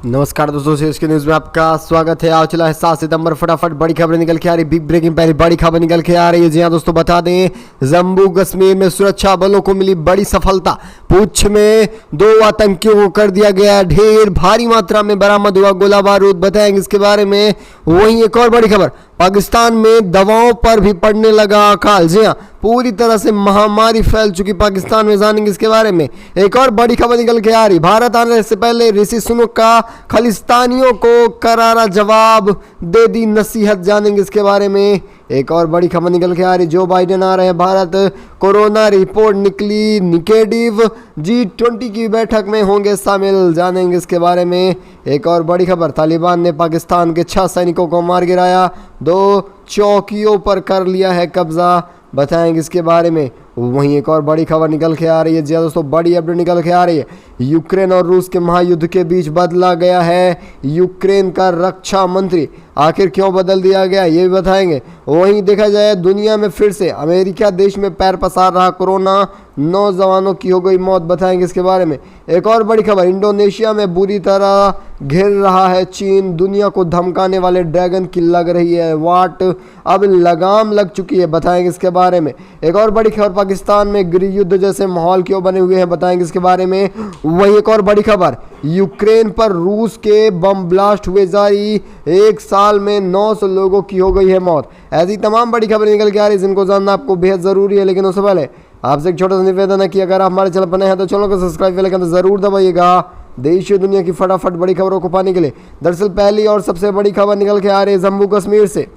नमस्कार दोस्तों, शीर्ष की न्यूज में आपका स्वागत है। आज चला है 7 सितंबर। फटाफट बड़ी खबर निकल के आ रही, बिग ब्रेकिंग पहली बड़ी खबर निकल के आ रही है। जी हाँ दोस्तों, बता दें जम्मू कश्मीर में सुरक्षा बलों को मिली बड़ी सफलता। पुंछ में 2 आतंकियों को कर दिया गया ढेर, भारी मात्रा में बरामद हुआ गोला बारूद। बताएंगे इसके बारे में। वहीं एक और बड़ी खबर, पाकिस्तान में दवाओं पर भी पड़ने लगा अकाल। जी हाँ, पूरी तरह से महामारी फैल चुकी पाकिस्तान में, जानेंगे इसके बारे में। एक और बड़ी खबर निकल के आ रही, भारत आने से पहले ऋषि सुनक का खालिस्तानियों को करारा जवाब, दे दी नसीहत, जानेंगे इसके बारे में। एक और बड़ी खबर निकल के आ रही, जो बाइडेन आ रहे हैं भारत, कोरोना रिपोर्ट निकली निगेटिव, G20 की बैठक में होंगे शामिल, जानेंगे इसके बारे में। एक और बड़ी खबर, तालिबान ने पाकिस्तान के 6 सैनिकों को मार गिराया, 2 चौकियों पर कर लिया है कब्जा, बताएंगे इसके बारे में। वहीं एक और बड़ी खबर निकल के आ रही है। जी दोस्तों, बड़ी अपडेट निकल के आ रही है। यूक्रेन और रूस के महायुद्ध के बीच बदला गया है यूक्रेन का रक्षा मंत्री। आखिर क्यों बदल दिया गया, ये भी बताएंगे। वहीं देखा जाए, दुनिया में फिर से अमेरिका देश में पैर पसार रहा कोरोना, 9 जवानों की हो गई मौत, बताएंगे इसके बारे में। एक और बड़ी खबर, इंडोनेशिया में बुरी तरह घिर रहा है चीन, दुनिया को धमकाने वाले ड्रैगन की लग रही है वाट, अब लगाम लग चुकी है, बताएंगे इसके बारे में। एक और बड़ी खबर, पाकिस्तान में गृह युद्ध जैसे माहौल क्यों बने हुए हैं, बताएंगे इसके बारे में। वही एक और बड़ी खबर, यूक्रेन पर रूस के बम ब्लास्ट हुए जारी, 1 साल में 900 लोगों की हो गई है मौत। ऐसी तमाम बड़ी खबरें निकल के आ रही है, जिनको जानना आपको बेहद जरूरी है। लेकिन उससे पहले आपसे एक छोटा सा निवेदन है कि अगर आप हमारे चैनल पर नए हैं तो चैनल को सब्सक्राइब कर जरूर दबाइएगा, देश और दुनिया की फटाफट बड़ी खबरों को पाने के लिए। दरअसल पहली और सबसे बड़ी खबर निकल के आ रही है जम्मू कश्मीर से।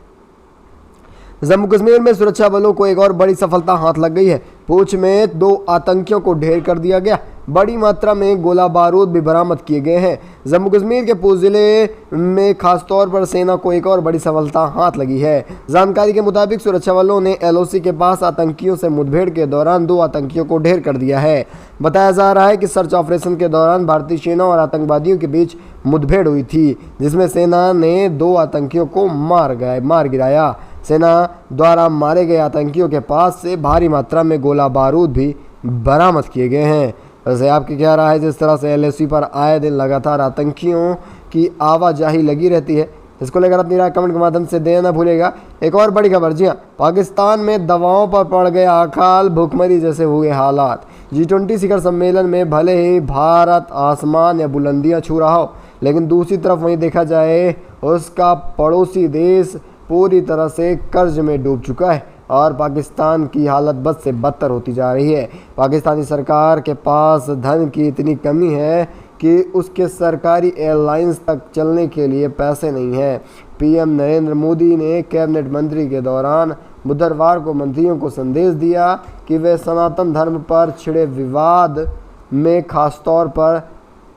जम्मू कश्मीर में सुरक्षा बलों को एक और बड़ी सफलता हाथ लग गई है। पुंछ में 2 आतंकियों को ढेर कर दिया गया, बड़ी मात्रा में गोला बारूद भी बरामद किए गए हैं। जम्मू कश्मीर के पुंछ जिले में खासतौर पर सेना को एक और बड़ी सफलता हाथ लगी है। जानकारी के मुताबिक सुरक्षा बलों ने LOC के पास आतंकियों से मुठभेड़ के दौरान 2 आतंकियों को ढेर कर दिया है। बताया जा रहा है कि सर्च ऑपरेशन के दौरान भारतीय सेना और आतंकवादियों के बीच मुठभेड़ हुई थी, जिसमें सेना ने 2 आतंकियों को मार गिराया। सेना द्वारा मारे गए आतंकियों के पास से भारी मात्रा में गोला बारूद भी बरामद किए गए हैं। वैसे आपकी क्या राय है, जिस तरह से LOC पर आए दिन लगातार आतंकियों की आवाजाही लगी रहती है, इसको लेकर अपनी राय कमेंट के माध्यम से देना ना भूलेगा। एक और बड़ी खबर, जी हाँ, पाकिस्तान में दवाओं पर पड़ गया अकाल, भूखमरी जैसे हुए हालात। G20 शिखर सम्मेलन में भले ही भारत आसमान या बुलंदियां छू रहा हो, लेकिन दूसरी तरफ वहीं देखा जाए उसका पड़ोसी देश पूरी तरह से कर्ज में डूब चुका है और पाकिस्तान की हालत बद से बदतर होती जा रही है। पाकिस्तानी सरकार के पास धन की इतनी कमी है कि उसके सरकारी एयरलाइंस तक चलने के लिए पैसे नहीं हैं। PM नरेंद्र मोदी ने कैबिनेट मंत्री के दौरान बुधवार को मंत्रियों को संदेश दिया कि वे सनातन धर्म पर छिड़े विवाद में खासतौर पर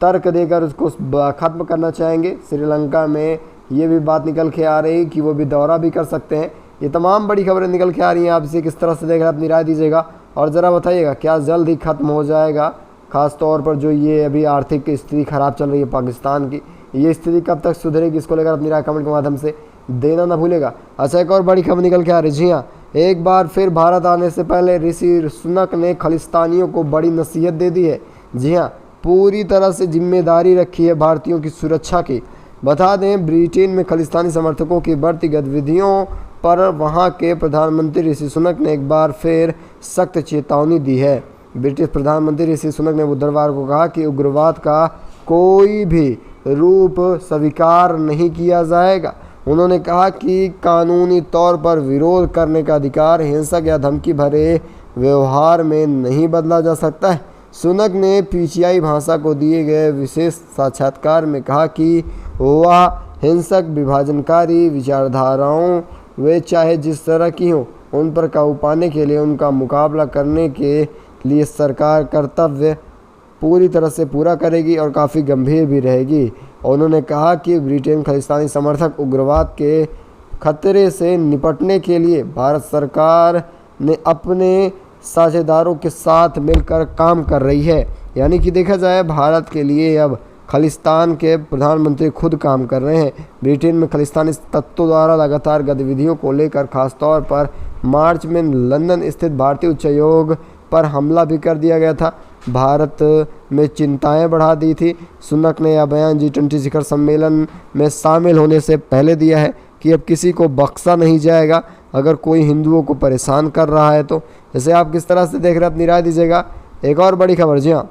तर्क देकर उसको ख़त्म करना चाहेंगे। श्रीलंका में ये भी बात निकल के आ रही कि वो भी दौरा भी कर सकते हैं। ये तमाम बड़ी खबरें निकल के आ रही हैं। आप इसे किस तरह से देख रहे हैं, अपनी राय दीजिएगा और ज़रा बताइएगा क्या जल्द ही ख़त्म हो जाएगा, ख़ास तौर पर जो ये अभी आर्थिक स्थिति ख़राब चल रही है पाकिस्तान की, ये स्थिति कब तक सुधरेगी, इसको लेकर अपनी राय कमेंट के माध्यम से देना ना भूलेगा। अच्छा, एक और बड़ी खबर निकल के आ रही, जी हाँ, एक बार फिर भारत आने से पहले ऋषि सुनक ने खालिस्तानियों को बड़ी नसीहत दे दी है। जी हाँ, पूरी तरह से जिम्मेदारी रखी है भारतीयों की सुरक्षा की। बता दें, ब्रिटेन में खालिस्तानी समर्थकों की बढ़ती गतिविधियों पर वहां के प्रधानमंत्री ऋषि सुनक ने एक बार फिर सख्त चेतावनी दी है। ब्रिटिश प्रधानमंत्री ऋषि सुनक ने बुधवार को कहा कि उग्रवाद का कोई भी रूप स्वीकार नहीं किया जाएगा। उन्होंने कहा कि कानूनी तौर पर विरोध करने का अधिकार हिंसक या धमकी भरे व्यवहार में नहीं बदला जा सकता है। सुनक ने PTI भाषा को दिए गए विशेष साक्षात्कार में कहा कि वह हिंसक विभाजनकारी विचारधाराओं, वे चाहे जिस तरह की हों, उन पर काबू पाने के लिए उनका मुकाबला करने के लिए सरकार कर्तव्य पूरी तरह से पूरा करेगी और काफ़ी गंभीर भी रहेगी। उन्होंने कहा कि ब्रिटेन खालिस्तानी समर्थक उग्रवाद के खतरे से निपटने के लिए भारत सरकार ने अपने साझेदारों के साथ मिलकर काम कर रही है। यानी कि देखा जाए, भारत के लिए अब खालिस्तान के प्रधानमंत्री खुद काम कर रहे हैं। ब्रिटेन में खालिस्तानी तत्वों द्वारा लगातार गतिविधियों को लेकर खासतौर पर मार्च में लंदन स्थित भारतीय उच्चायोग पर हमला भी कर दिया गया था। भारत में चिंताएं बढ़ा दी थी। सुनक ने यह बयान G20 शिखर सम्मेलन में शामिल होने से पहले दिया है कि अब किसी को बख्शा नहीं जाएगा अगर कोई हिंदुओं को परेशान कर रहा है तो। इसे आप किस तरह से देख रहे हैं, अपनी राय दीजिएगा। एक और बड़ी खबर, जी हाँ,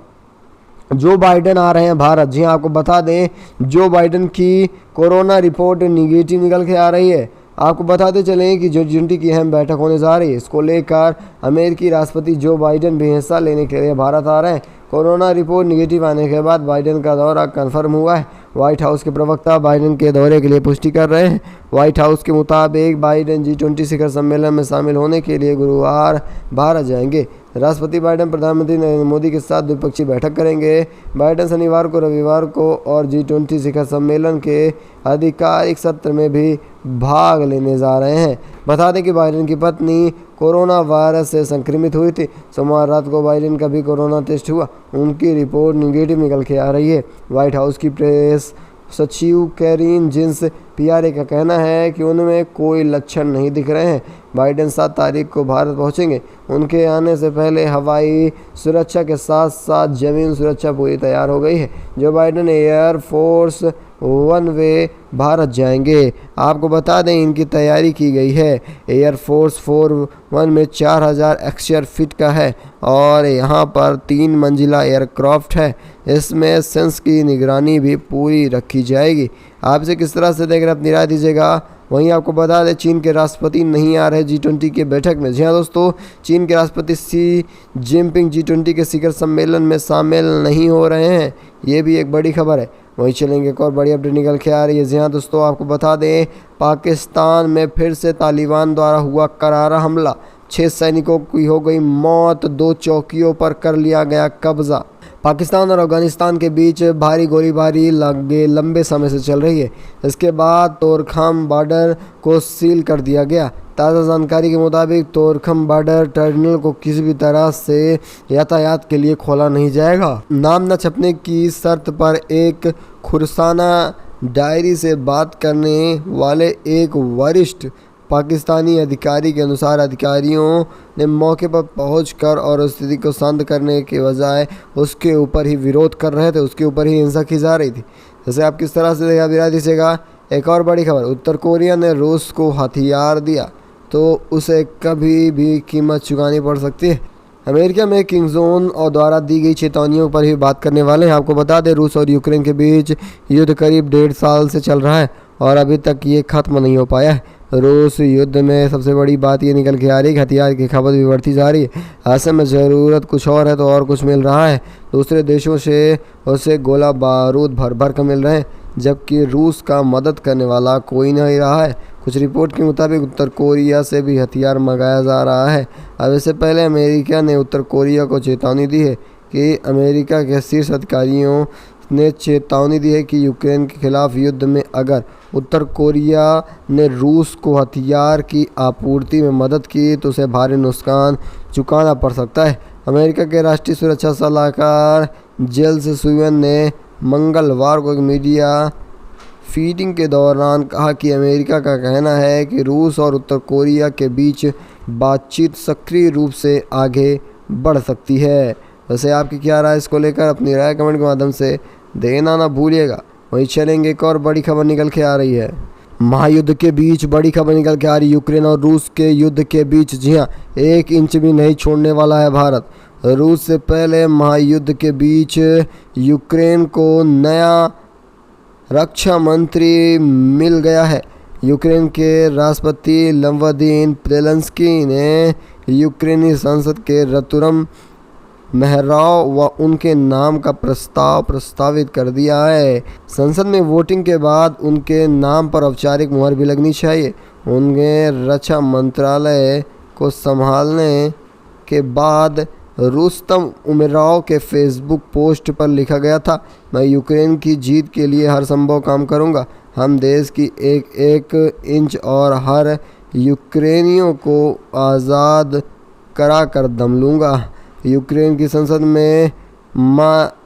जो बाइडेन आ रहे हैं भारत। जी हाँ, आपको बता दें जो बाइडेन की कोरोना रिपोर्ट निगेटिव निकल के आ रही है। आपको बताते चलें कि जो G20 की अहम बैठक होने जा रही है, इसको लेकर अमेरिकी राष्ट्रपति जो बाइडेन भी हिस्सा लेने के लिए भारत आ रहे हैं। कोरोना रिपोर्ट निगेटिव आने के बाद बाइडेन का दौरा कन्फर्म हुआ है। व्हाइट हाउस के प्रवक्ता बाइडेन के दौरे के लिए पुष्टि कर रहे हैं। व्हाइट हाउस के मुताबिक बाइडेन G20 शिखर सम्मेलन में शामिल होने के लिए गुरुवार भारत जाएंगे। राष्ट्रपति बाइडेन प्रधानमंत्री नरेंद्र मोदी के साथ द्विपक्षीय बैठक करेंगे। बाइडेन शनिवार को, रविवार को और G20 शिखर सम्मेलन के आधिकारिक सत्र में भी भाग लेने जा रहे हैं। बता दें कि बाइडेन की पत्नी कोरोना वायरस से संक्रमित हुई थी। सोमवार रात को बाइडेन का भी कोरोना टेस्ट हुआ, उनकी रिपोर्ट निगेटिव निकल के आ रही है। व्हाइट हाउस की प्रेस सचिव कैरीन जिन्स पियारे का कहना है कि उनमें कोई लक्षण नहीं दिख रहे हैं। बाइडेन 7 तारीख को भारत पहुंचेंगे। उनके आने से पहले हवाई सुरक्षा के साथ साथ जमीन सुरक्षा पूरी तैयार हो गई है। जो बाइडेन एयर फोर्स 1 वे भारत जाएंगे। आपको बता दें इनकी तैयारी की गई है। एयर फोर्स 1 में 4000 एक्सचर फिट का है और यहाँ पर 3 मंजिला एयरक्राफ्ट है। इसमें सेंस की निगरानी भी पूरी रखी जाएगी। आप इसे किस तरह से देख रहे हैं, अपनी राय दीजिएगा। वहीं आपको बता दें चीन के राष्ट्रपति नहीं आ रहे G20 के बैठक में। जी हाँ दोस्तों, चीन के राष्ट्रपति शी जिनपिंग G20 के शिखर सम्मेलन में शामिल नहीं हो रहे हैं। ये भी एक बड़ी खबर है। वहीं चलेंगे, एक और बड़ी अपडेट निकल के आ रही है। जी हाँ दोस्तों, आपको बता दें पाकिस्तान में फिर से तालिबान द्वारा हुआ करारा हमला। 6 सैनिकों की हो गई मौत, 2 चौकियों पर कर लिया गया कब्जा। पाकिस्तान और अफगानिस्तान के बीच भारी गोलीबारी लंबे समय से चल रही है। इसके बाद तोरखम बॉर्डर को सील कर दिया गया। ताज़ा जानकारी के मुताबिक तोरखम बॉर्डर टर्मिनल को किसी भी तरह से यातायात के लिए खोला नहीं जाएगा। नाम न छपने की शर्त पर एक खुरसाना डायरी से बात करने वाले एक वरिष्ठ पाकिस्तानी अधिकारी के अनुसार अधिकारियों ने मौके पर पहुंचकर और स्थिति को शांत करने के बजाय उसके ऊपर ही विरोध कर रहे थे, उसके ऊपर ही हिंसा की जा रही थी। जैसे आप किस तरह से देखा, विरा दीजिएगा। एक और बड़ी खबर, उत्तर कोरिया ने रूस को हथियार दिया तो उसे कभी भी कीमत चुकानी पड़ सकती है। अमेरिका में किंग जोन और द्वारा दी गई चेतावनियों पर भी बात करने वाले हैं। आपको बता दें रूस और यूक्रेन के बीच युद्ध करीब 1.5 साल से चल रहा है और अभी तक ये खत्म नहीं हो पाया है। रूस युद्ध में सबसे बड़ी बात ये निकल के आ रही है कि हथियार की खपत भी बढ़ती जा रही है। ऐसे में ज़रूरत कुछ और है तो और कुछ मिल रहा है। दूसरे देशों से उसे गोला बारूद भर भर कर मिल रहे हैं, जबकि रूस का मदद करने वाला कोई नहीं रहा है। कुछ रिपोर्ट के मुताबिक उत्तर कोरिया से भी हथियार मंगाया जा रहा है। अब इससे पहले अमेरिका ने उत्तर कोरिया को चेतावनी दी है कि अमेरिका के शीर्ष अधिकारियों ने चेतावनी दी है कि यूक्रेन के खिलाफ युद्ध में अगर उत्तर कोरिया ने रूस को हथियार की आपूर्ति में मदद की तो उसे भारी नुकसान चुकाना पड़ सकता है। अमेरिका के राष्ट्रीय सुरक्षा सलाहकार जेम्स सुवन ने मंगलवार को एक मीडिया फीडिंग के दौरान कहा कि अमेरिका का कहना है कि रूस और उत्तर कोरिया के बीच बातचीत सक्रिय रूप से आगे बढ़ सकती है। वैसे आपकी क्या राय इसको लेकर, अपनी राय कमेंट के माध्यम से देना ना भूलिएगा। वहीं चलेंगे, एक और बड़ी खबर निकल के आ रही है। महायुद्ध के बीच बड़ी खबर निकल के आ रही है। यूक्रेन और रूस के युद्ध के बीच, जी हाँ, 1 इंच भी नहीं छोड़ने वाला है भारत। रूस से पहले महायुद्ध के बीच यूक्रेन को नया रक्षा मंत्री मिल गया है। यूक्रेन के राष्ट्रपति व्लादिमीर ज़ेलेंस्की ने यूक्रेनी संसद के रतुरम मेहराव व उनके नाम का प्रस्ताव प्रस्तावित कर दिया है। संसद में वोटिंग के बाद उनके नाम पर औपचारिक मुहर भी लगनी चाहिए। उनके रक्षा मंत्रालय को संभालने के बाद रुस्तम उमराव के फेसबुक पोस्ट पर लिखा गया था, मैं यूक्रेन की जीत के लिए हर संभव काम करूंगा। हम देश की एक एक इंच और हर यूक्रेनियों को आज़ाद करा कर दम लूँगा। यूक्रेन की संसद में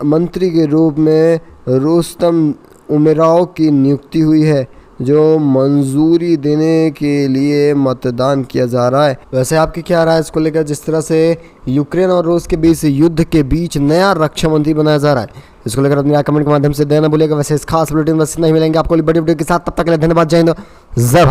मंत्री के रूप में रुस्तम उमराव की नियुक्ति हुई है। जो मंजूरी देने के लिए मतदान किया जा रहा है। वैसे आपकी क्या राय है इसको लेकर, जिस तरह से यूक्रेन और रूस के बीच युद्ध के बीच नया रक्षा मंत्री बनाया जा रहा है, इसको लेकर अपनी राय कमेंट के माध्यम से देना भूलिएगा। वैसे इस खास बुलेटिन में बस इतना ही, मिलेंगे आपको बड़ी वीडियो के साथ, तब तक के लिए धन्यवाद, जय हिंद, जय भारत।